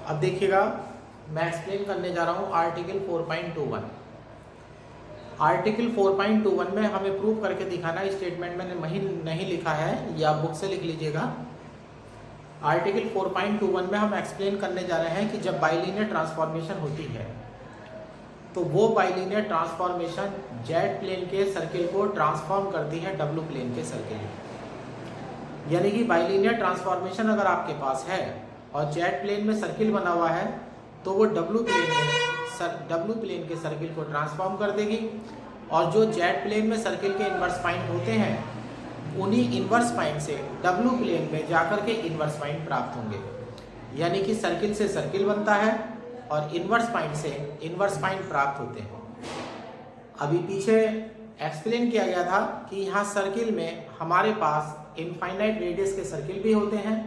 अब देखिएगा, मैं एक्सप्लेन करने जा रहा हूँ आर्टिकल 4.21। आर्टिकल 4.21 में हमें प्रूव करके दिखाना, स्टेटमेंट मैंने नहीं लिखा है, या बुक से लिख लीजिएगा। आर्टिकल 4.21 में हम एक्सप्लेन करने जा रहे हैं कि जब बाइलिनियर ट्रांसफॉर्मेशन होती है तो वो बाइलिनियर ट्रांसफॉर्मेशन जेड प्लेन के सर्किल को ट्रांसफॉर्म करती है डब्ल्यू प्लेन के सर्किल में। यानी कि बाइलिनियर ट्रांसफॉर्मेशन अगर आपके पास है और जेड प्लेन में सर्किल बना हुआ है तो वो डब्ल्यू प्लेन के सर्किल को ट्रांसफॉर्म कर देगी, और जो जेड प्लेन में सर्किल के इन्वर्स पॉइंट होते हैं उन्हीं इन्वर्स पॉइंट से डब्ल्यू प्लेन में जाकर के इन्वर्स पॉइंट प्राप्त होंगे। यानी कि सर्किल से सर्किल बनता है और इन्वर्स पॉइंट से इन्वर्स पॉइंट प्राप्त होते हैं। अभी पीछे एक्सप्लेन किया गया था कि यहाँ सर्किल में हमारे पास इनफाइनाइट रेडियस के सर्किल भी होते हैं।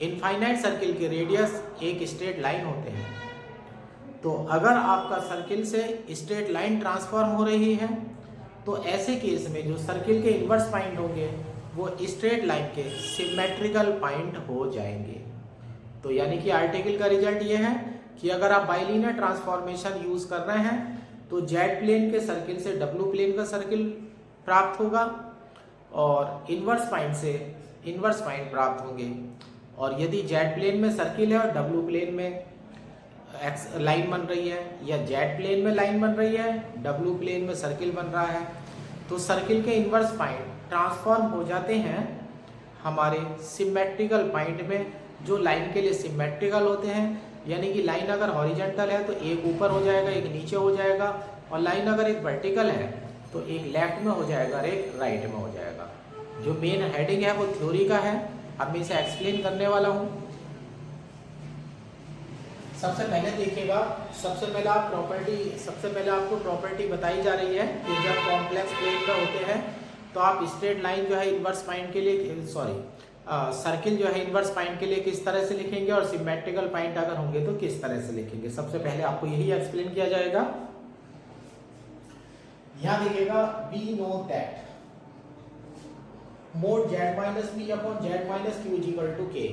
इनफाइनाइट सर्किल के रेडियस एक स्ट्रेट लाइन होते हैं। तो अगर आपका सर्किल से स्ट्रेट लाइन ट्रांसफॉर्म हो रही है तो ऐसे केस में जो सर्किल के इन्वर्स पॉइंट होंगे वो स्ट्रेट लाइन के सिमेट्रिकल पॉइंट हो जाएंगे। तो यानी कि आर्टिकल का रिजल्ट ये है कि अगर आप बाइलिनियर ट्रांसफॉर्मेशन यूज कर रहे हैं तो जेड प्लेन के सर्किल से डब्ल्यू प्लेन का सर्किल प्राप्त होगा और इन्वर्स पॉइंट से इन्वर्स पॉइंट प्राप्त होंगे। और यदि जेड प्लेन में सर्किल है और डब्ल्यू प्लेन में एक्स लाइन बन रही है, या जेड प्लेन में लाइन बन रही है, डब्ल्यू प्लेन में सर्किल बन रहा है, तो सर्किल के इन्वर्स पॉइंट ट्रांसफॉर्म हो जाते हैं हमारे सिमेट्रिकल पॉइंट में, जो लाइन के लिए सिमेट्रिकल होते हैं। यानी कि लाइन अगर हॉरिजॉन्टल है तो एक ऊपर हो जाएगा, एक नीचे हो जाएगा, और लाइन अगर एक वर्टिकल है तो एक लेफ्ट में हो जाएगा और एक राइट में हो जाएगा। जो मेन हेडिंग है वो थ्योरी का है, अब मैं इसे एक्सप्लेन करने वाला हूँ। सबसे पहले देखिएगा, सबसे पहले आपको प्रॉपर्टी बताई जा रही है कि जब कॉम्प्लेक्स प्लेन में होते हैं तो आप स्ट्रेट लाइन जो है इन्वर्स पॉइंट के लिए सर्किल जो है इन्वर्स पॉइंट के लिए किस तरह से लिखेंगे, और सिमेट्रिकल पॉइंट अगर होंगे तो किस तरह से लिखेंगे। सबसे पहले आपको यही एक्सप्लेन किया जाएगा। यहां देखिएगा, we know that mod Z minus P upon Z minus Q equal to k.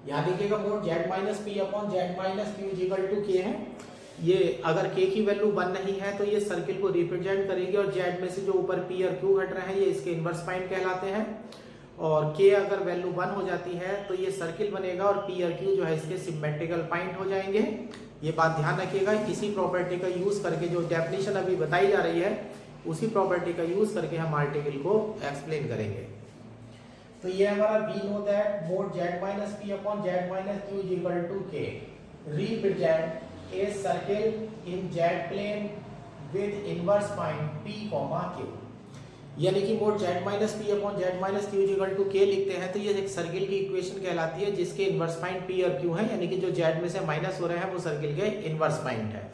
यहाँ देखिएगा, mod Z minus P upon Z minus Q equal to k है। ये अगर के की वैल्यू 1 नहीं है तो ये सर्किल को रिप्रेजेंट करेगी, और जेड में से जो ऊपर पी और क्यू घट रहे हैं ये इसके इन्वर्स पॉइंट कहलाते हैं। और के अगर वैल्यू 1 हो जाती है तो ये सर्किल बनेगा और पी और क्यू जो है इसके सिमेट्रिकल पॉइंट हो जाएंगे। ये बात ध्यान रखिएगा। इसी प्रॉपर्टी का यूज करके, जो डेफिनेशन अभी बताई जा रही है उसी प्रॉपर्टी का यूज करके हम आर्टिकल को एक्सप्लेन करेंगे। तो ये हमारा we know that mod Z minus P upon Z minus Q equal to K represent a circle in Z plane with inverse point P comma Q. यानी कि mod Z minus P upon Z minus Q equal to K लिखते हैं तो ये एक circle की equation कहलाती है जिसके इनवर्स पॉइंट पी और क्यू है। यानी कि जो जेड में से माइनस हो रहे हैं वो सर्किल के इनवर्स पॉइंट है।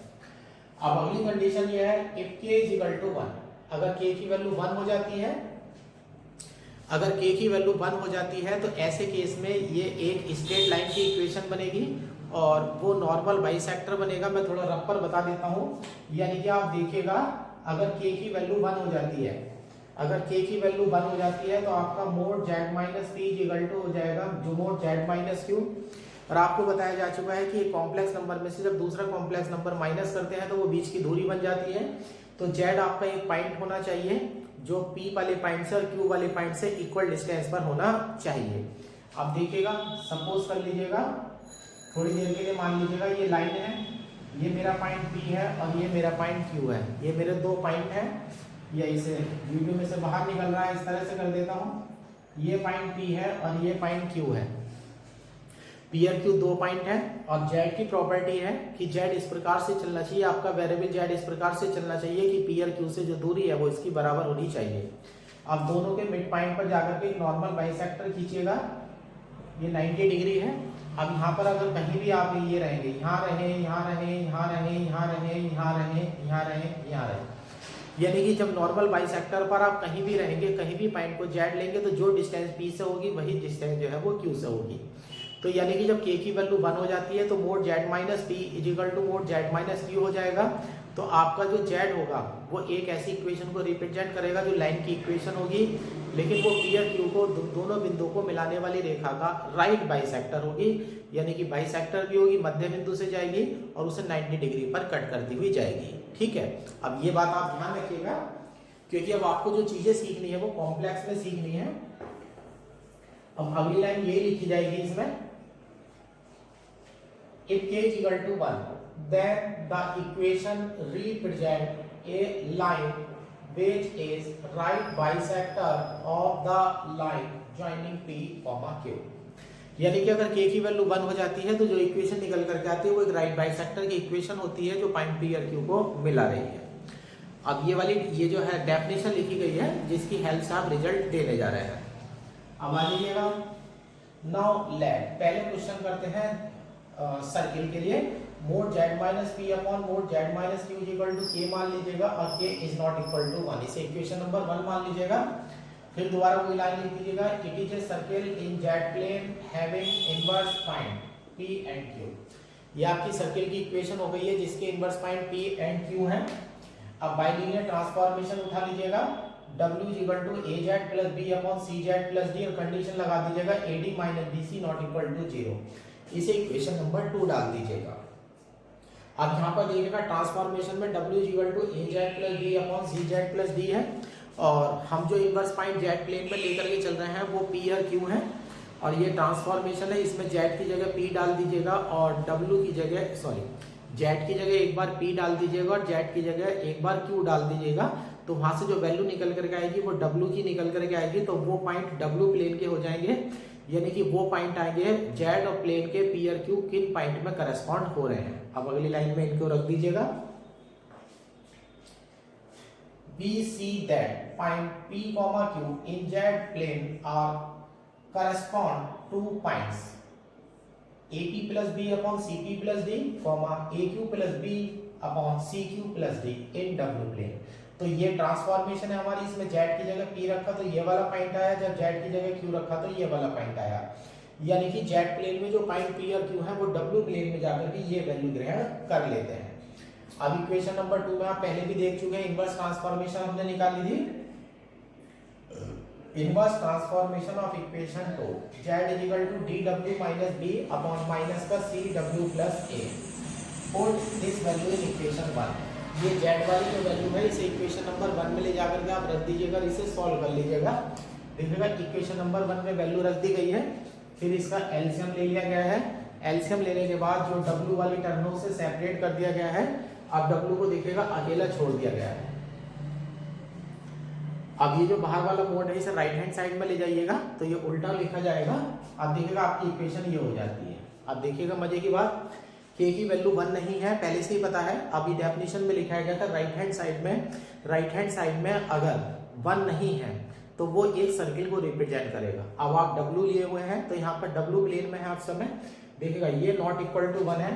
अब अगली कंडीशन ये है, इफ के इज इक्वल टू 1, अगर के की वैल्यू 1 हो जाती है, अगर के की वैल्यू 1 हो जाती है तो ऐसे केस में ये एक स्ट्रेट लाइन की इक्वेशन बनेगी और वो नॉर्मल बाइसेक्टर बनेगा। मैं थोड़ा रफ पर बता देता हूँ। यानी कि आप देखिएगा, अगर के की वैल्यू 1 हो जाती है, अगर के की वैल्यू 1 हो जाती है तो आपका mod Z minus p equal to हो जाएगा जो मोड जेड माइनस क्यू। और आपको बताया जा चुका है कि एक कॉम्प्लेक्स नंबर में से जब दूसरा कॉम्प्लेक्स नंबर माइनस करते हैं तो वो बीच की दूरी बन जाती है। तो जेड आपका एक पॉइंट होना चाहिए जो पी वाले पॉइंट से और क्यू वाले पॉइंट से इक्वल डिस्टेंस पर होना चाहिए। अब देखिएगा, सपोज कर लीजिएगा, थोड़ी देर के लिए मान लीजिएगा ये लाइन है, ये मेरा पॉइंट पी है और ये मेरा पॉइंट क्यू है। ये मेरे दो पॉइंट है, या इसे वीडियो में से बाहर निकल रहा है, इस तरह से कर देता हूँ। ये पॉइंट पी है और ये पॉइंट क्यू है। पी और क्यू दो पॉइंट है, और जेड की प्रॉपर्टी है कि जेड इस प्रकार से चलना चाहिए, आपका वेरिएबल जेड इस प्रकार से चलना चाहिए कि पी और क्यू से जो दूरी है वो इसकी बराबर होनी चाहिए। अब दोनों के मिड पॉइंट पर जाकर के नॉर्मल बाइसेक्टर खींचिएगा, ये 90 डिग्री है। अब यहाँ पर अगर कहीं भी आप ये रहेंगे, यहाँ रहे, यहाँ रहे, यहाँ रहे, यहाँ रहे, यहाँ रहे, यहाँ रहे, यहाँ रहे, यानी कि जब नॉर्मल बाइसेक्टर पर आप कहीं भी रहेंगे, कहीं भी पॉइंट को जेड लेंगे तो जो डिस्टेंस पी से होगी वही डिस्टेंस जो है वो क्यू से होगी। तो यानी कि जब के की वैल्यू 1 हो जाती है तो mod Z minus p equal to mod Z minus q हो जाएगा। तो आपका जो जेड होगा वो एक ऐसी इक्वेशन को रिप्रेजेंट करेगा जो लाइन की इक्वेशन होगी, लेकिन वो पी और क्यू को दोनों बिंदुओं को मिलाने वाली रेखा का राइट बाइसेक्टर होगी, यानी कि बाइसेक्टर भी होगी, मध्य बिंदु से जाएगी और उसे 90 डिग्री पर कट करती हुई जाएगी। ठीक है, अब ये बात आप ध्यान रखिएगा, क्योंकि अब आपको जो चीजें सीखनी है वो कॉम्प्लेक्स में सीखनी है। अब अगली लाइन ये लिखी जाएगी इसमें, if k is equal to 1 then the equation represent a line which is right bisector of the line joining p, q। यानी कि अगर k की वैल्यू 1 हो जाती है तो जो इक्वेशन निकल करके आती है वो एक राइट बाइसेक्टर की इक्वेशन होती है जो पॉइंट p और q को मिला रही है। अब ये वाली ये जो है डेफिनेशन लिखी गई है जिसकी हेल्प से आप रिजल्ट देने जा रहे हैं। अब आ जाइएगा, नाउ लेट पहले क्वेश्चन करते हैं सर्किल के लिए। Mod Z minus P upon mod Z minus Q equal to k मान लीजिएगा और के इज नॉट इक्वल टू 1, इसे इक्वेशन नंबर 1 मान लीजिएगा। फिर दोबारा वही लाइन लिख दीजिएगा, it is a circle in Z plane having inverse point p and q. ये आपकी सर्किल की इक्वेशन हो गई है जिसके inverse point p and q है। अब बाइलिनियर ट्रांसफॉर्मेशन उठा लीजिएगा, W is equal to AZ plus B upon CZ plus D और कंडीशन लगा दीजिएगा AD minus BC not equal to 0। इसे इक्वेशन नंबर 2 डाल दीजिएगा। अब यहाँ पर देखिएगा ट्रांसफॉर्मेशन में W is equal to AZ plus B upon CZ plus D है और हम जो इनवर्स पॉइंट Z प्लेन में लेकर के चल रहे हैं वो P और Q है और ये ट्रांसफॉर्मेशन है, इसमें Z की जगह P डाल दीजिएगा और W की जगह Z की जगह एक बार P डाल दीजिएगा और Z की जगह एक बार Q डाल दीजिएगा। तो वहां से जो वैल्यू निकल करके आएगी वो W की निकल करके आएगी, तो वो पॉइंट W प्लेन के हो जाएंगे, यानी कि वो पॉइंट आएंगे Z और प्लेन के P और Q किन पॉइंट में करस्पॉन्ड हो रहे हैं। अब अगली लाइन में इनको रख दीजिएगा, We see that point P, Q in Z plane are correspond to points AP plus B upon CP plus D, AQ plus B upon CQ plus D in W plane। तो ये transformation है हमारी, इसमें Z की जगह P रखा तो ये वाला पॉइंट आया, जब Z की जगह Q रखा तो ये वाला पॉइंट आया, यानी कि Z प्लेन में जो पॉइंट P और Q है वो W प्लेन में जाकर के ये वैल्यू ग्रहण कर लेते हैं। अब इक्वेशन नंबर 2 में आप पहले भी देख चुके हैं, इनवर्स ट्रांसफॉर्मेशन हमने निकाली थी। Inverse transformation of equation 2 Z is equal to dW minus B upon minus का CW plus A। Put this value in equation 1। ये Z वाली जो वैल्यू है इसे इक्वेशन नंबर 1 में ले जाकर के आप रख दीजिएगा, इसे सॉल्व कर लीजिएगा। देखिएगा इक्वेशन नंबर 1 में वैल्यू रख दी गई है, फिर इसका एलसीएम ले लिया गया है। एलसीएम लेने के बाद जो W वाली टर्मों से सेपरेट कर दिया गया है, अब W को देखिएगा अकेला छोड़ दिया गया है। अब ये जो बाहर वाला मोड है इसे राइट हैंड साइड में ले जाइएगा तो ये उल्टा लिखा जाएगा। अब देखिएगा आपकी इक्वेशन ये हो जाती है। अब देखिएगा मजे की बात, k की वैल्यू 1 नहीं है, पहले से ही पता है। अभी डेफिनेशन में लिखा गया था राइट हैंड साइड में अगर 1 नहीं है तो वो एक सर्किल को रिप्रेजेंट करेगा। अब आप W लिए हुए हैं तो यहाँ पर W प्लेन में है, आप समय देखिएगा ये नॉट इक्वल टू 1 है,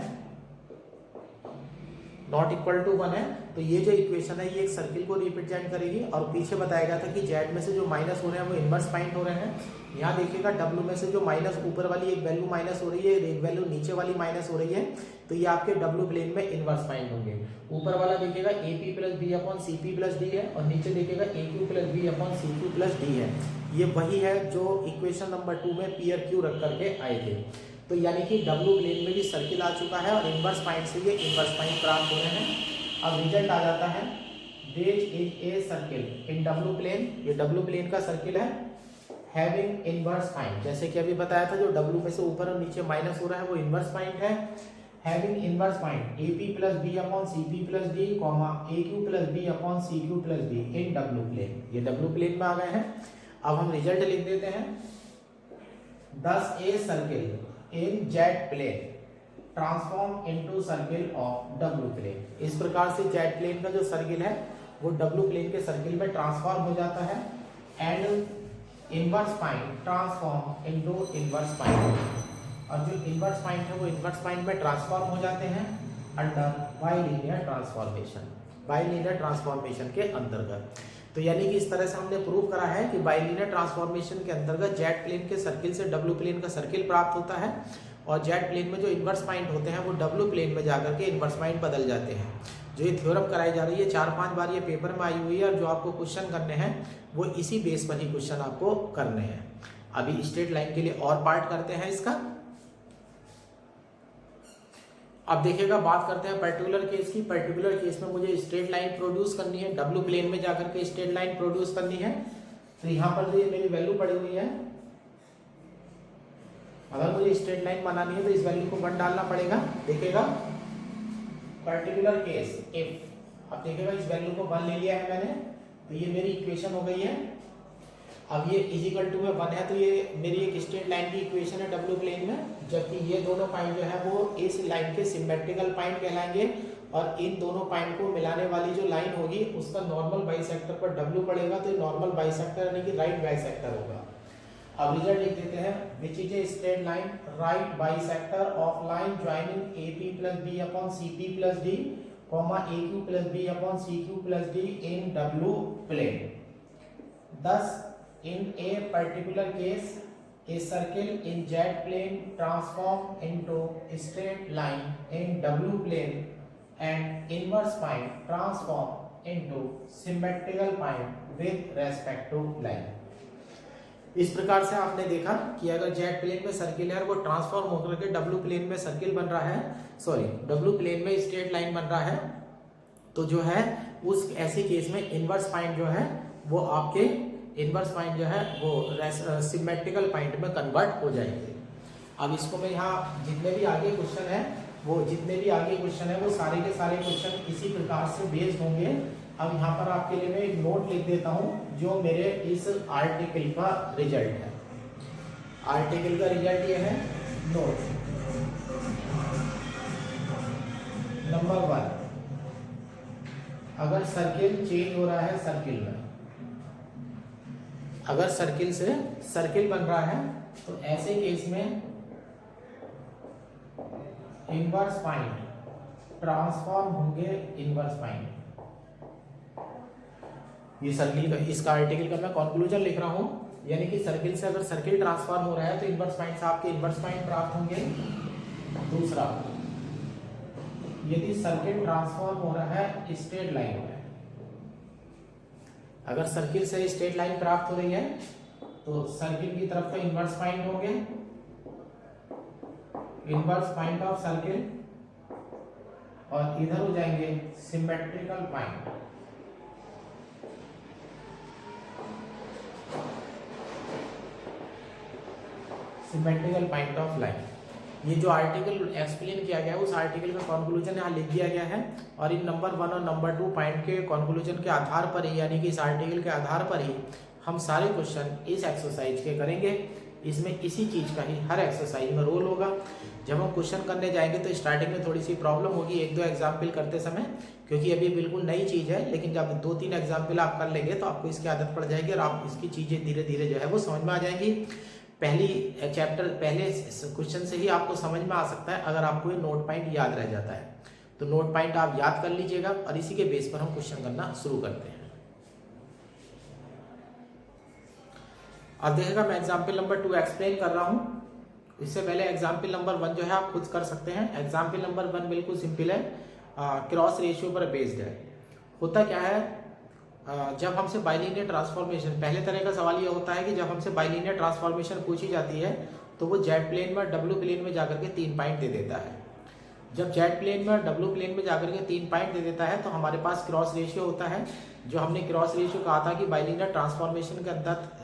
नॉट इक्वल टू 1 है, तो ये जो इक्वेशन है ये एक सर्किल को रिप्रेजेंट करेगी। और पीछे बताया गया था कि Z में से जो माइनस हो रहे हैं वो इनवर्स पॉइंट हो रहे हैं। यहाँ देखिएगा W में से जो माइनस ऊपर वाली एक वैल्यू माइनस हो रही है, एक वैल्यू नीचे वाली माइनस हो रही है, तो ये आपके W प्लेन में इनवर्स पॉइंट होंगे। ऊपर वाला देखिएगा AP plus B upon CP plus D है और नीचे देखिएगा AQ plus B upon CQ plus D है। ये वही है जो इक्वेशन नंबर 2 में P और Q रख करके आए थे। तो यानी कि W प्लेन में भी सर्किल आ चुका है और इनवर्स पॉइंट से ये इनवर्स पॉइंट प्राप्त हो रहे हैं। अब रिजल्ट आ जाता है, this is a circle in W plane, ये W प्लेन का सर्किल है, हैविंग इनवर्स पॉइंट, जैसे कि अभी बताया था जो W में से ऊपर और नीचे माइनस हो रहा है वो इनवर्स पॉइंट है। Having inverse point AP plus B upon CP plus D, AQ plus B upon CQ plus D इन W प्लेन। ये W प्लेन में आ गए हैं। अब हम रिजल्ट लिख देते हैं, thus a circle in Z plane transform into circle of W plane. इस प्रकार से Z प्लेन का जो सर्किल है वो W प्लेन के सर्किल में ट्रांसफॉर्म हो जाता है and inverse point transform into inverse point, और जो इनवर्स पॉइंट है वो इनवर्स पॉइंट में ट्रांसफॉर्म हो जाते हैं under bilinear transformation, bilinear transformation के अंतर्गत। तो यानी कि इस तरह से हमने प्रूव करा है कि बाइलिनियर ट्रांसफॉर्मेशन के अंतर्गत Z प्लेन के सर्किल से W प्लेन का सर्किल प्राप्त होता है और Z प्लेन में जो इनवर्स पॉइंट होते हैं वो W प्लेन में जाकर के इनवर्स पॉइंट बदल जाते हैं। जो ये थ्योरम कराई जा रही है 4-5 बार ये पेपर में आई हुई है, और जो आपको क्वेश्चन करने हैं वो इसी बेस पर ही क्वेश्चन आपको करने हैं। अभी स्ट्रेट लाइन के लिए और पार्ट करते हैं इसका। अब देखिएगा, बात करते हैं पर्टिकुलर केस की। पर्टिकुलर केस में मुझे स्ट्रेट लाइन प्रोड्यूस करनी है, डब्ल्यू प्लेन में जाकर के स्ट्रेट लाइन प्रोड्यूस करनी है। तो यहाँ पर जो ये मेरी वैल्यू पड़ी हुई है, अगर मुझे स्ट्रेट लाइन बनानी है तो इस वैल्यू को 1 डालना पड़ेगा। देखिएगा पर्टिकुलर केस इफ, अब देखिएगा इस वैल्यू को 1 ले लिया है मैंने, तो ये मेरी इक्वेशन हो गई है। अब ये इजिकल टू में 1 है, तो ये मेरी एक स्ट्रेट लाइन की इक्वेशन है डब्ल्यू प्लेन में, जबकि ये दोनों पॉइंट जो है वो इस लाइन के सिमेट्रिकल पॉइंट कहलाएंगे, और इन दोनों पॉइंट को मिलाने वाली जो लाइन होगी उसका नॉर्मल बाइसेक्टर पर डब्ल्यू पड़ेगा, तो नॉर्मल बाइसेक्टर यानी कि राइट बाइसेक्टर होगा। अब रिजल्ट लिख देते हैं, which is a straight line right bisector of line joining a p plus b upon c p plus d comma a q plus b upon c q plus d in W plane. Thus, in a particular case, a circle in Z plane transform into a straight line in W plane and inverse point transform into symmetrical point with respect to line. इस प्रकार से आपने देखा कि अगर Z plane में circle है और वो ट्रांसफॉर्म होकर के डब्ल्यू प्लेन में सर्किल बन रहा है, डब्ल्यू प्लेन में स्ट्रेट लाइन बन रहा है, तो जो है उस ऐसे केस में इनवर्स पॉइंट जो है वो आपके इनवर्स पॉइंट जो है वो सिमेट्रिकल पॉइंट में कन्वर्ट हो जाएंगे। अब इसको मैं यहाँ जितने भी आगे क्वेश्चन है वो सारे के सारे क्वेश्चन इसी प्रकार से बेस्ड होंगे। अब यहाँ पर आपके लिए मैं एक नोट लिख देता हूँ जो मेरे इस आर्टिकल का रिजल्ट है। आर्टिकल का रिजल्ट ये है, नोट नंबर 1, अगर सर्किल चेंज हो रहा है सर्किल में, अगर सर्किल से सर्किल बन रहा है तो ऐसे केस में इनवर्स पॉइंट ट्रांसफॉर्म होंगे इनवर्स पॉइंट। ये सर्किल का, इसका आर्टिकल का मैं कंक्लूजन लिख रहा हूं, यानी कि सर्किल से अगर सर्किल ट्रांसफॉर्म हो रहा है तो इनवर्स पॉइंट से आपके इनवर्स पॉइंट प्राप्त होंगे। दूसरा, यदि सर्किल ट्रांसफॉर्म हो रहा है स्ट्रेट लाइन में, अगर सर्किल से स्ट्रेट लाइन प्राप्त हो रही है तो सर्किल की तरफ तो इनवर्स पॉइंट होंगे, इनवर्स पॉइंट ऑफ सर्किल, और इधर हो जाएंगे symmetrical point. Symmetrical point of line. ये जो आर्टिकल एक्सप्लेन किया गया है उस आर्टिकल का कंक्लूजन यहाँ लिख दिया गया है, और इन नंबर 1 और नंबर 2 पॉइंट के कंक्लूजन के आधार पर ही, यानी कि इस आर्टिकल के आधार पर ही हम सारे क्वेश्चन इस एक्सरसाइज के करेंगे। इसमें इसी चीज़ का ही हर एक्सरसाइज में रोल होगा। जब हम क्वेश्चन करने जाएंगे तो स्टार्टिंग में थोड़ी सी प्रॉब्लम होगी 1-2 एग्जाम्पल करते समय, क्योंकि अभी बिल्कुल नई चीज़ है, लेकिन जब 2-3 एग्जाम्पल आप कर लेंगे तो आपको इसकी आदत पड़ जाएगी और आप इसकी चीज़ें धीरे धीरे जो है वो समझ में आ जाएंगी। पहले क्वेश्चन से ही आपको समझ में आ सकता है अगर आपको ये नोट पॉइंट याद रह जाता है, तो नोट पॉइंट आप याद कर लीजिएगा और इसी के बेस पर हम क्वेश्चन करना शुरू करते हैं। अब देखिएगा, मैं एग्जाम्पल नंबर 2 एक्सप्लेन कर रहा हूँ। इससे पहले एग्जाम्पल नंबर 1 जो है आप खुद कर सकते हैं। एग्जाम्पल नंबर 1 बिल्कुल सिंपल है, क्रॉस रेशियो पर बेस्ड है। होता क्या है, जब हमसे बाइलिनियर ट्रांसफॉर्मेशन, पहले तरह का सवाल ये होता है कि जब हमसे बाइलिनियर ट्रांसफॉर्मेशन पूछी जाती है तो वो जेड प्लेन में डब्ल्यू प्लेन में जाकर के 3 पॉइंट दे देता है। जब जेड प्लेन में डब्ल्यू प्लेन में जाकर के 3 पॉइंट दे देता है तो हमारे पास क्रॉस रेशियो होता है। जो हमने क्रॉस रेशियो कहा था कि बाइलिनियर ट्रांसफॉर्मेशन के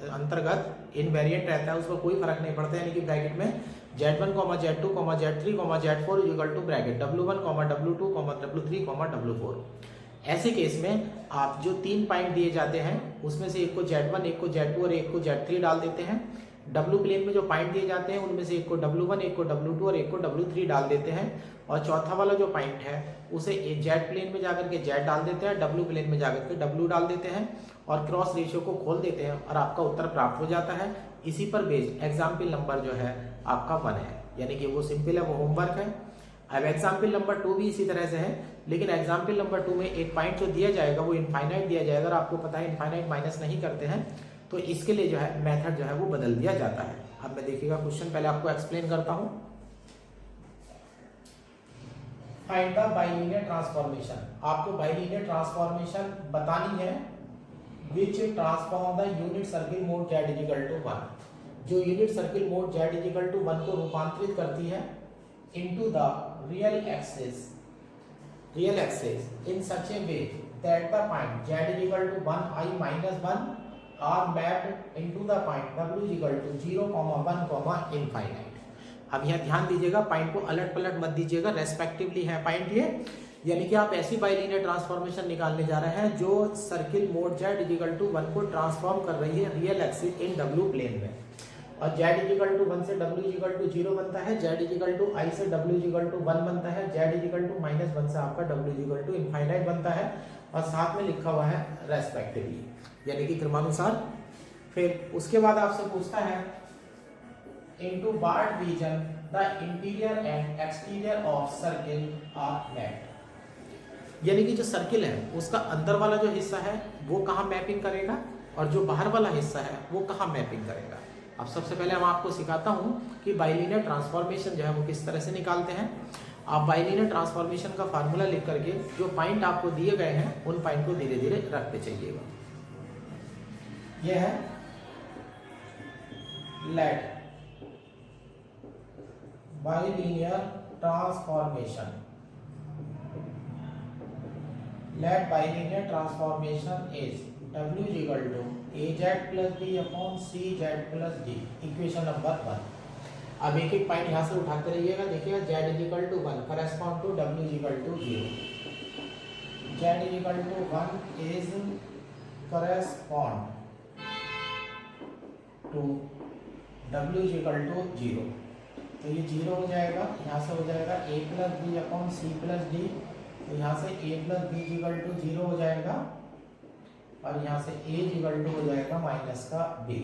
अंतर्गत इनवेरिएंट रहता है, उसमें कोई फर्क नहीं पड़ता, यानी कि ब्रैकेट में Z1, Z2, Z3, Z4 equal to bracket W1, W2, W3, W4। ऐसे केस में आप जो 3 पॉइंट दिए जाते हैं उसमें से एक को Z1, एक को Z2 और एक को Z3 डाल देते हैं। डब्ल्यू प्लेन में जो पॉइंट दिए जाते हैं उनमें से एक को W1, एक को W2 और एक को W3 डाल देते हैं, और चौथा वाला जो पॉइंट है उसे जेड प्लेन में जाकर के Z डाल देते हैं, डब्ल्यू प्लेन में जाकर के W डाल देते हैं और क्रॉस रेशियो को खोल देते हैं और आपका उत्तर प्राप्त हो जाता है। इसी पर बेस्ड एग्जाम्पल नंबर जो है आपका 1 है, यानी कि वो सिंपल है, वो होमवर्क है। अब एग्जाम्पल नंबर 2 भी इसी तरह से है, लेकिन एग्जाम्पल नंबर 2 में एक पॉइंट जो दिया जाएगा वो इनफाइनाइट दिया जाएगा, और आपको पता है इनफाइनाइट माइनस नहीं करते हैं, तो इसके लिए जो है मेथड जो है वो बदल दिया जाता है। अब मैं देखिएगा क्वेश्चन पहले आपको एक्सप्लेन करता हूं। फाइंड द बाइलिनियर ट्रांसफॉर्मेशन, आपको बाइलिनियर ट्रांसफॉर्मेशन बतानी है which transform the unit circle mod z equal to 1, जो unit circle mod z equal to 1 को रूपांतरित करती है into the real axis in such a way that the point z is equal to 1 I minus 1 are mapped into the point w is equal to 0, 1, infinite। अब यहाँ ध्यान दीजिएगा, point को a lot पलट मत दीजिएगा, रेस्पेक्टिवली है पॉइंट ये, यानी कि आप ऐसी बाइलिनियर ट्रांसफॉर्मेशन निकालने जा रहे हैं जो circle mod z is equal to 1 को ट्रांसफॉर्म कर रही है real axis in w plane में, और z is equal to 1 से w is equal to 0 बनता है, z is equal to I से w is equal to 1 बनता है, z is equal to -1 से आपका w is equal to infinite बनता है, और साथ में लिखा हुआ है रेस्पेक्टिवली, यानी कि क्रमानुसार। फिर उसके बाद आपसे पूछता है into what region the interior and exterior of circle are mapped, यानी कि जो सर्किल है उसका अंदर वाला जो हिस्सा है वो कहाँ मैपिंग करेगा और जो बाहर वाला हिस्सा है वो कहाँ मैपिंग करेगा। अब सबसे पहले हम आपको सिखाता हूं कि बाइलिनियर ट्रांसफॉर्मेशन जो है वो किस तरह से निकालते हैं। आप बाइलिनियर ट्रांसफॉर्मेशन का फार्मूला लिख करके जो पॉइंट आपको दिए गए हैं उन पॉइंट को धीरे धीरे रखते चलिएगा। यह है let bilinear transformation, let bilinear transformation is W is equal to AZ plus B upon CZ plus D, equation number 1। अब एक एक पॉइंट यहाँ से उठाते रहिएगा, देखिएगा Z is equal to 1 correspond to W is equal to 0, Z is equal to 1 is correspond to W is equal to 0, तो ये 0 हो जाएगा, यहाँ से हो जाएगा A plus B upon C plus D, तो यहाँ से A plus B is equal to 0 हो जाएगा, और यहाँ से a इक्वल टू हो जाएगा माइनस का b,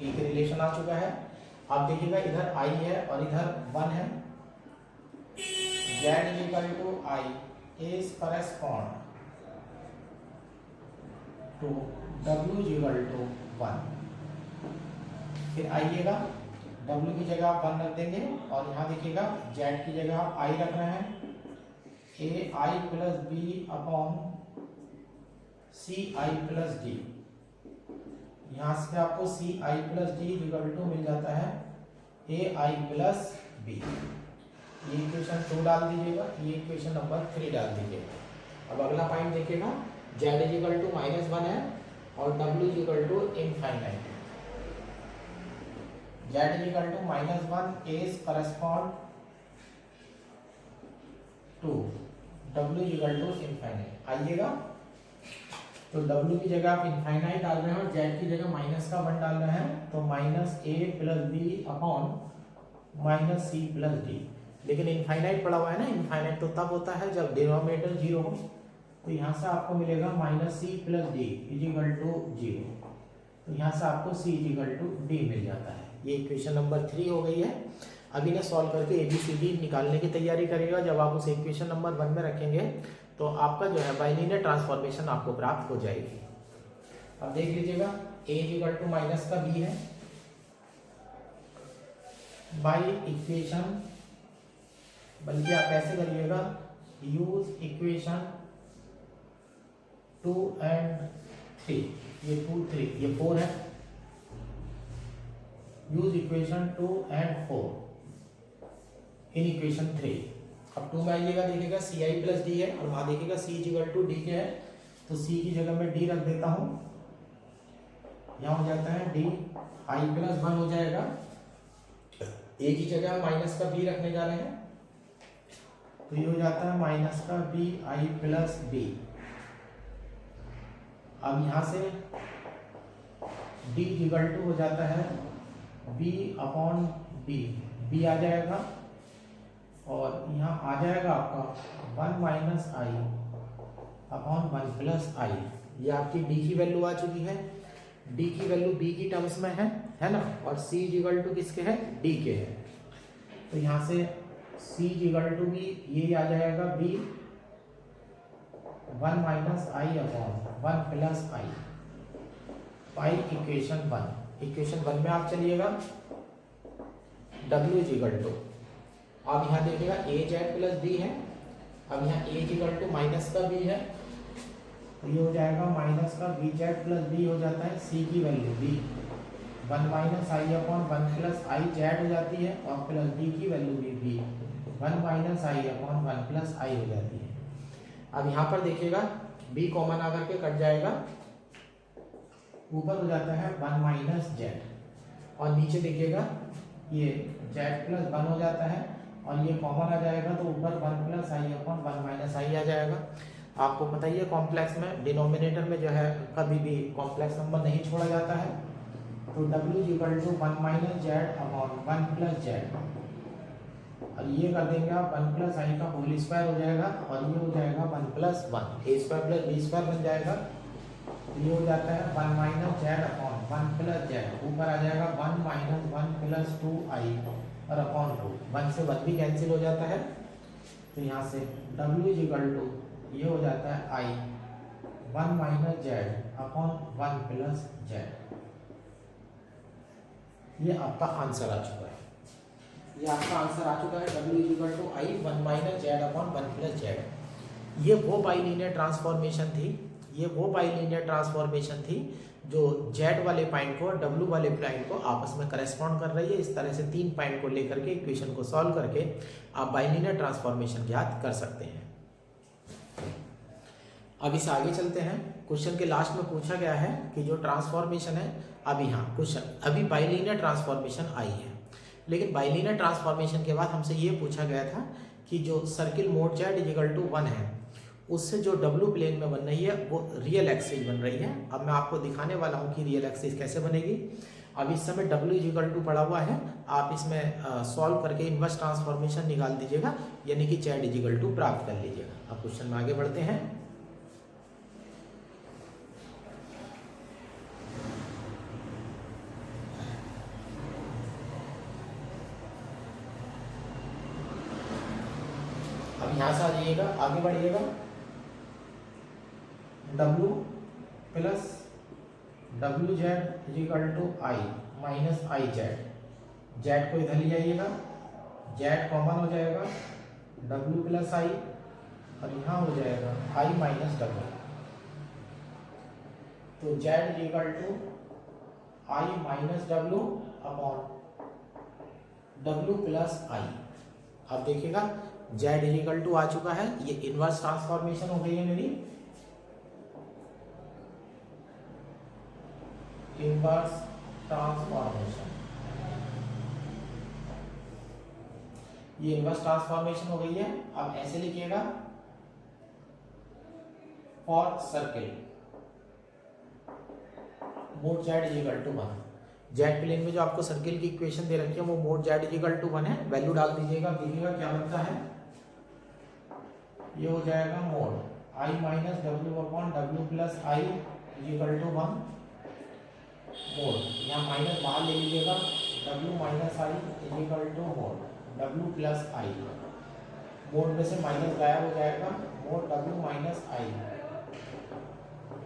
एक रिलेशन आ चुका है। आप देखिएगा इधर i है और इधर 1 है, z equal to i is correspond to w equal to 1। फिर आइएगा w की जगह आप 1 रख देंगे, और यहाँ देखिएगा z की जगह आप i रख रहे हैं, a i plus b upon c i plus d, यहाँ से आपको c i plus d equal to मिल जाता है ए आई प्लस बी। ये इक्वेशन 2 डाल दीजिएगा, ये इक्वेशन नंबर 3 डाल दीजिएगा। अब अगला पॉइंट देखिएगा, z इक्वल टू -1 है और w equal to infinite, z equal to -1 is correspond to w equal to infinite. आइएगा तो w की जगह आप इनफाइनाइट डाल रहे हैं और z की जगह -1 डाल रहे हैं, तो -a plus b upon -c plus d. लेकिन इनफाइनाइट पड़ा हुआ है ना, इनफाइनाइट तो तब होता है जब डिनोमिनेटर 0 हो, तो यहाँ से आपको मिलेगा -c plus d is equal to 0, तो यहाँ से आपको c is equal to d मिल जाता है। ये इक्वेशन नंबर 3 हो गई है। अब इन्हें सॉल्व करके ABCD निकालने की तैयारी करेगा। जब आप उसे इक्वेशन नंबर 1 में रखेंगे तो आपका जो है बाइलिनियर ट्रांसफॉर्मेशन आपको प्राप्त हो जाएगी। अब देख लीजिएगा a इक्वल टू माइनस का b है, बाई इक्वेशन, बल्कि आप ऐसे करिएगा यूज इक्वेशन 2 and 3, ये 2 3 ये 4 है, use equation 2 and 4 in equation 3। अब 2 में आइएगा, देखिएगा सी आई प्लस डी है और वहां देखिएगा सी इक्वल टू डी के है, तो सी की जगह मैं डी रख देता हूं, यहाँ हो जाता है डी आई प्लस 1 हो जाएगा, ए की जगह माइनस का बी रखने जा रहे हैं, तो ये हो जाता है माइनस का बी आई प्लस बी। अब यहाँ से डी इक्वल टू हो जाता है बी अपॉन बी, बी आ जाएगा और यहाँ आ जाएगा आपका 1 माइनस आई अपॉन 1 प्लस आई। ये आपकी डी की वैल्यू आ चुकी है, डी की वैल्यू बी की टर्म्स में है ना, और सी इक्वल टू किसके है, डी के है, तो यहाँ से सी इक्वल टू भी ये आ जाएगा b 1 minus i upon 1 plus i, by equation 1। Equation 1 में आप चलिएगा, W इक्वल टू, आप यहाँ देखिएगा ए जेड प्लस डी है, अब यहाँ a इक्वल टू माइनस का b है, तो ये हो जाएगा माइनस का बी जेड प्लस बी हो जाता है, c की value b 1 minus i upon 1 plus I Z हो जाती है, और प्लस b की वैल्यू भी 1 माइनस आई अपॉन 1 प्लस आई हो जाती है। अब यहाँ पर देखिएगा b कॉमन आकर के कट जाएगा, ऊपर हो जाता है 1 माइनस जेड, और नीचे देखिएगा ये जेड प्लस 1 हो जाता है, और ये कॉमन आ जाएगा तो ऊपर 1 प्लस आई अपॉन 1 माइनस आई आ जाएगा। आपको पता ही है कॉम्प्लेक्स में डिनोमिनेटर में जो है कभी भी कॉम्प्लेक्स नंबर नहीं छोड़ा जाता है, तो w equal to 1 minus z upon 1 plus z, और ये कर देंगे आप 1 प्लस आई का होल स्क्वायर हो जाएगा, और ये हो जाएगा 1 प्लस 1 ए स्क्वायर प्लस बी स्क्वायर बन जाएगा, ये हो जाता है 1 minus z upon 1 plus Z, ऊपर आ जाएगा 1 माइनस 1 प्लस 2 आई और अपॉन 2, 1 से 1 भी कैंसिल हो जाता है, तो यहाँ से w इक्वल टू ये हो जाता है आई 1 minus z upon 1 plus z. ये आपका आंसर आ चुका है, ये आपका आंसर आ चुका है w equal to i 1 minus z upon 1 plus z. ये वो बाइलिनियर ट्रांसफॉर्मेशन थी, ये वो बाइलिनियर ट्रांसफॉर्मेशन थी जो z वाले पॉइंट को और w वाले पॉइंट को आपस में करस्पॉन्ड कर रही है। इस तरह से 3 पॉइंट को लेकर के इक्वेशन को सॉल्व करके आप बाइलिनियर ट्रांसफॉर्मेशन ज्ञात कर सकते हैं। अब इसे आगे चलते हैं। क्वेश्चन के लास्ट में पूछा गया है कि जो ट्रांसफॉर्मेशन है, अभी हाँ क्वेश्चन अभी बाइलिनियर ट्रांसफॉर्मेशन आई है, लेकिन बाइलिनियर ट्रांसफॉर्मेशन के बाद हमसे ये पूछा गया था कि जो circle mod z equal to 1 है, उससे जो w प्लेन में बन रही है वो रियल एक्सिस बन रही है। अब मैं आपको दिखाने वाला हूँ कि रियल एक्सिस कैसे बनेगी। अब इस समय w इक्वल टू पड़ा हुआ है, आप इसमें सॉल्व करके इनवर्स ट्रांसफॉर्मेशन निकाल दीजिएगा, यानी कि z इक्वल टू प्राप्त कर लीजिएगा। अब क्वेश्चन में आगे बढ़ते हैं। अब यहाँ से आ जाइएगा, आगे बढ़िएगा, w प्लस डब्ल्यू z equal to I minus i z, z को इधर ले जाइएगा, जेड कॉमन हो जाएगा, w प्लस आई, और यहाँ हो जाएगा आई माइनस डब्ल्यू, तो Z equal to I minus W upon w plus I. अब देखिएगा z इक्वल टू आ चुका है, ये इनवर्स ट्रांसफॉर्मेशन हो गई है मेरी, इनवर्स ट्रांसफॉर्मेशन, ये इनवर्स ट्रांसफॉर्मेशन हो गई है। अब ऐसे लिखिएगा for circle mod z equal to 1, z plane में जो आपको सर्किल की इक्वेशन दे रखी है वो मोड z इक्वल टू 1 है, वैल्यू डाल दीजिएगा, देखिएगा क्या बनता है। ये हो जाएगा mod i minus W upon W plus I equal to 1, mod यहाँ माइनस बाहर ले लीजिएगा, w minus I equal to mod w plus I, mod में से माइनस गायब हो जाएगा, मोड w माइनस आई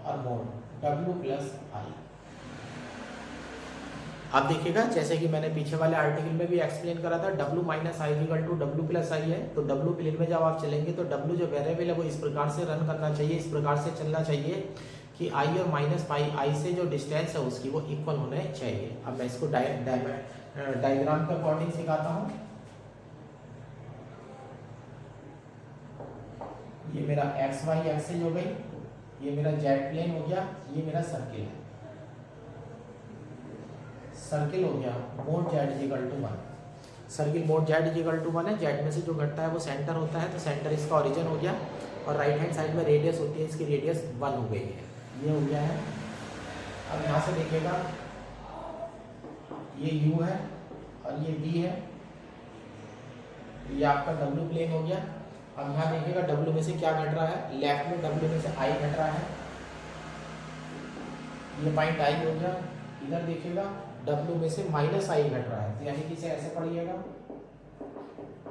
और मोड w प्लस आई। अब देखिएगा जैसे कि मैंने पीछे वाले आर्टिकल में भी एक्सप्लेन करा था, w minus I equal to W plus I है, तो w प्लेन में जब आप चलेंगे तो w जो वेरिएबल है वो इस प्रकार से रन करना चाहिए, इस प्रकार से चलना चाहिए कि i और माइनस पाई आई से जो डिस्टेंस है उसकी वो इक्वल होने चाहिए। अब मैं इसको डायग्राम के अकॉर्डिंग सिखाता हूँ। ये मेरा एक्स वाई एक्सिस हो गई, ये मेरा जेड प्लेन हो गया, ये मेरा सर्किल है, सर्किल हो गया mod z equal to 1, circle mod z equal to 1 है, जेड में से जो घटता है वो सेंटर होता है, तो सेंटर इसका ओरिजिन हो गया, और राइट हैंड साइड में रेडियस होती है, इसकी रेडियस 1 हो गई है, ये हो गया है। अब यहाँ से देखिएगा ये u है और ये b है, ये आपका w प्लेन हो गया। अब यहाँ देखिएगा w में से क्या घट रहा है, लेफ्ट में w में से i घट रहा है, ये पॉइंट i हो गया। इधर देखिएगा w में से माइनस आई घट रहा है, तो यानी कि इसे ऐसे पढ़िएगा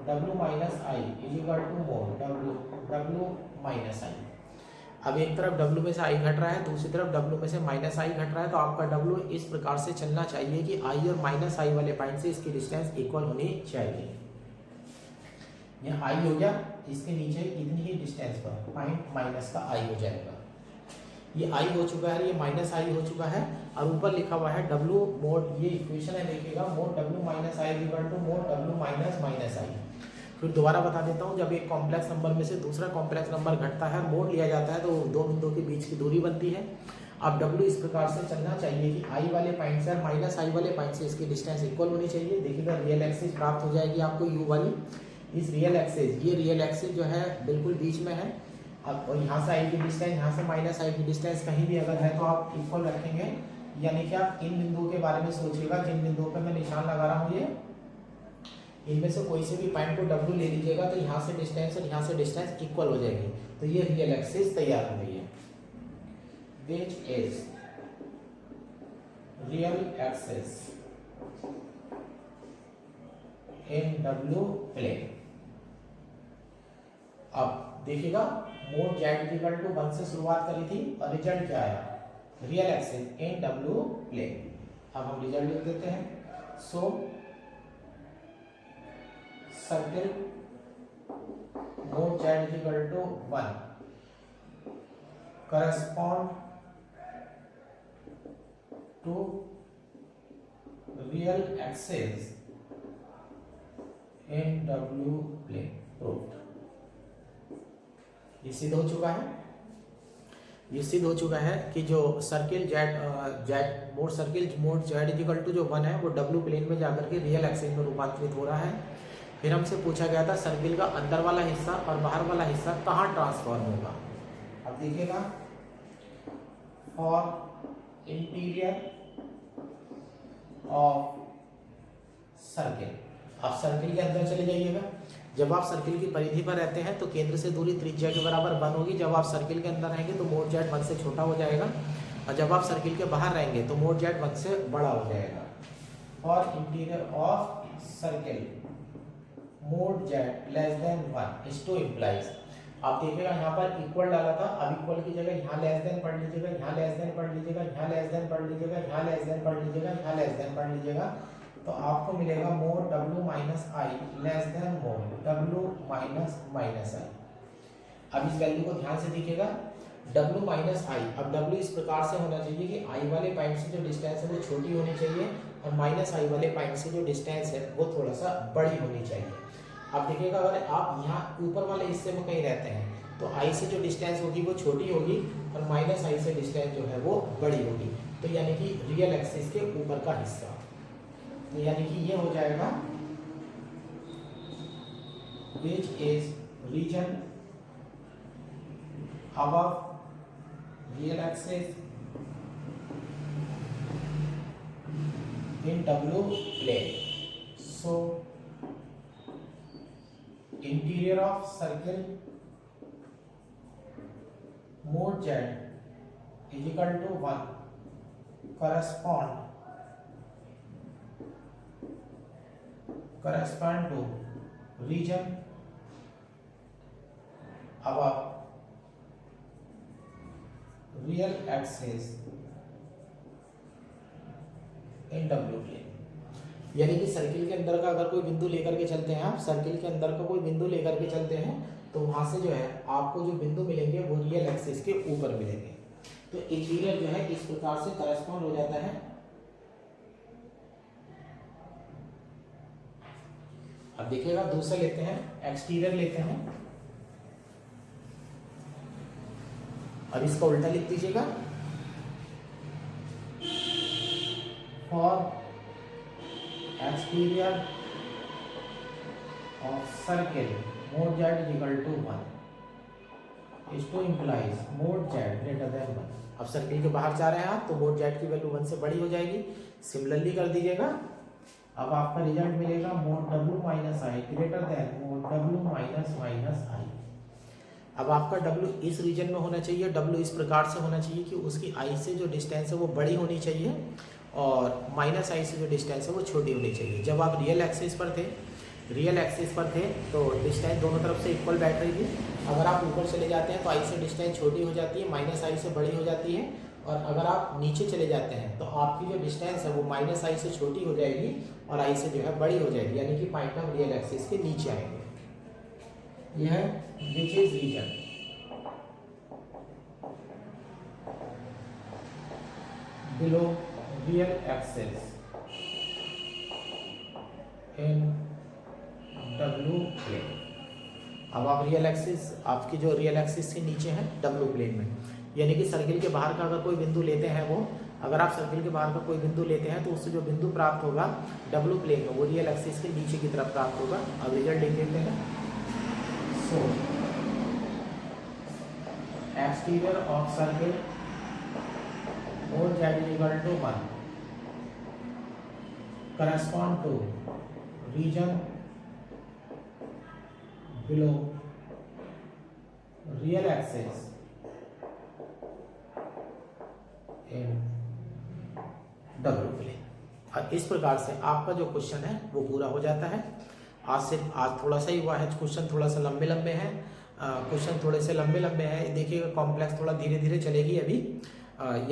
w minus I equal to mod w minus I. अब एक तरफ w में से i घट रहा है, दूसरी तरफ w में से माइनस आई घट रहा है, तो आपका w इस प्रकार से चलना चाहिए कि i और माइनस आई वाले पॉइंट से इसकी डिस्टेंस इक्वल होनी चाहिए। ये आई हो गया, इसके नीचे इतनी ही डिस्टेंस पर पॉइंट माइनस का आई हो जाएगा। ये आई हो चुका है, ये माइनस आई हो चुका है, और ऊपर लिखा हुआ है डब्ल्यू मोड, ये इक्वेशन है देखिएगा, mod W minus I equal to mod W minus minus I. फिर दोबारा बता देता हूँ, जब एक कॉम्प्लेक्स नंबर में से दूसरा कॉम्प्लेक्स नंबर घटता है, मोड लिया जाता है, तो दो बिंदुओं के बीच की दूरी बनती है। अब डब्ल्यू इस प्रकार से चलना चाहिए कि आई वाले पॉइंट से माइनस आई वाले पॉइंट से इसकी डिस्टेंस इक्वल होनी चाहिए। देखिएगा रियल एक्सिस प्राप्त हो जाएगी आपको यू वाली। इस रियल एक्सिस, ये रियल एक्सिस जो है बिल्कुल बीच में है। अब यहाँ से आई की डिस्टेंस, यहाँ से माइनस आई की डिस्टेंस कहीं भी अगर है तो आप इक्वल रखेंगे, यानी कि आप इन बिंदुओं के बारे में सोचिएगा जिन बिंदुओं पर मैं निशान लगा रहा हूँ, ये इनमें से कोई से भी पॉइंट को डब्ल्यू ले लीजिएगा, तो यहाँ से डिस्टेंस और यहाँ से डिस्टेंस इक्वल हो जाएगी। तो ये रियल एक्सिस तैयार हो गई है, which is real axis in W plane. अब देखिएगा मोड जेड इक्वल टू 1 से शुरुआत करी थी और रिजल्ट क्या आया, real axis in W plane. अब हम रिजल्ट लिख देते हैं। So circle mod Z equal to 1 correspond to real axis in W plane. Proved. ये सिद्ध हो चुका है, ये सिद्ध हो चुका है कि जो circle z mod circle mod Z equal to जो 1 है वो डब्ल्यू प्लेन में जाकर के रियल एक्सिस में रूपांतरित हो रहा है। फिर हमसे पूछा गया था सर्किल का अंदर वाला हिस्सा और बाहर वाला हिस्सा कहाँ ट्रांसफॉर्म होगा। अब देखिएगा, फॉर इंटीरियर ऑफ सर्किल, आप सर्किल के अंदर चले जाइएगा। जब आप सर्किल की परिधि पर रहते हैं तो केंद्र से दूरी त्रिज्या के बराबर 1 होगी। जब आप सर्किल के अंदर रहेंगे तो मोड जेड 1 से छोटा हो जाएगा, और जब आप सर्किल के बाहर रहेंगे तो मोड जेड 1 से बड़ा हो जाएगा। For interior of circle mod Z less than 1 is to implies. आप देखिएगा यहाँ पर इक्वल डाला था, अब इक्वल की जगह यहाँ लेस देन पढ़ लीजिएगा, यहाँ लेस देन पढ़ लीजिएगा, यहाँ लेस देन पढ़ लीजिएगा, यहाँ लेस देन पढ़ लीजिएगा, यहाँ लेस देन पढ़ लीजिएगा, तो आपको मिलेगा mod W minus I less than mod W minus minus I. अब इस वैल्यू को ध्यान से देखिएगा, डब्ल्यू माइनस आई। अब डब्ल्यू इस प्रकार से होना चाहिए कि आई वाले पॉइंट से जो डिस्टेंस है वो छोटी होनी चाहिए, और माइनस आई वाले पॉइंट से जो डिस्टेंस है वो थोड़ा सा बड़ी होनी चाहिए। अब देखिएगा, अगर आप यहाँ ऊपर वाले हिस्से में कहीं रहते हैं तो आई से जो डिस्टेंस होगी वो छोटी होगी, और माइनस आई से डिस्टेंस जो है वो बड़ी होगी। तो यानी कि रियल एक्सिस के ऊपर का हिस्सा, तो यानी कि ये हो जाएगा which is region above real axis in W plane. So interior of circle mod Z is equal to 1 correspond to region above real axis in W plane। यानी कि सर्किल के अंदर का अगर कोई बिंदु लेकर के चलते हैं, आप सर्किल के अंदर का कोई बिंदु लेकर के चलते हैं तो वहां से जो है आपको जो बिंदु मिलेंगे वो रियल एक्सिस के ऊपर मिलेंगे। तो इंटीरियर जो है इस प्रकार से करस्पॉन्ड हो जाता है। अब देखिएगा, दूसरा लेते हैं, एक्सटीरियर लेते हैं। अब इसका उल्टा लिख दीजिएगा, for exterior of circle mod Z is equal to 1 is to implies mod Z greater than 1। अब सर्किल के बाहर जा रहे हैं आप तो मोड जेड की वैल्यू 1 से बड़ी हो जाएगी। सिमिलरली कर दीजिएगा, अब आपका रिजल्ट मिलेगा mod W minus I greater than mod W minus minus I. अब आपका डब्ल्यू इस रीजन में होना चाहिए, डब्ल्यू इस प्रकार से होना चाहिए कि उसकी आई से जो डिस्टेंस है वो बड़ी होनी चाहिए, और माइनस आई से जो डिस्टेंस है वो छोटी होनी चाहिए। जब आप रियल एक्सिस पर थे तो डिस्टेंस दोनों तरफ से इक्वल बैठ रही थी। अगर आप ऊपर चले जाते हैं तो आई से डिस्टेंस छोटी हो जाती है, माइनस आई से बड़ी हो जाती है, और अगर आप नीचे चले जाते हैं तो आपकी जो डिस्टेंस है वो माइनस आई से छोटी हो जाएगी और आई से जो है बड़ी हो जाएगी, यानी कि पॉइंट ऑफ रियल एक्सिस के नीचे आएंगे। यह है which is region below real axis in W plane. अब आप रियल एक्सिस, आपकी जो रियल एक्सिस के नीचे है डब्ल्यू प्लेन में, यानी कि सर्किल के बाहर का अगर कोई बिंदु लेते हैं, वो अगर आप सर्किल के बाहर का कोई बिंदु लेते हैं तो उससे जो बिंदु प्राप्त होगा डब्ल्यू प्लेन में, वो रियल एक्सिस के नीचे की तरफ प्राप्त होगा। अब रिजल्ट देख लेते हैं। सो एक्सटीरियर ऑफ सर्किल और z equal to 1 correspond to region below real axis in W plane. और इस प्रकार से आपका जो क्वेश्चन है वो पूरा हो जाता है। आज थोड़ा सा ही हुआ है, क्वेश्चन थोड़ा सा लंबे लंबे हैं, क्वेश्चन थोड़े से लंबे लंबे हैं। देखिएगा कॉम्प्लेक्स थोड़ा धीरे धीरे चलेगी अभी,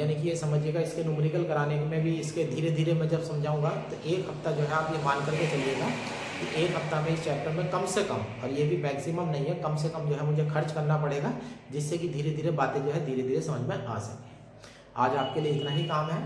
यानी कि ये समझिएगा इसके न्यूमेरिकल कराने में भी इसके धीरे धीरे मैं जब समझाऊंगा तो एक हफ्ता जो है आप ये मान करके चलिएगा कि एक हफ्ता में इस चैप्टर में कम से कम, और ये भी मैक्सिमम नहीं है, कम से कम जो है मुझे खर्च करना पड़ेगा, जिससे कि धीरे धीरे बातें जो है धीरे धीरे समझ में आ सके। आज आपके लिए इतना ही काम है।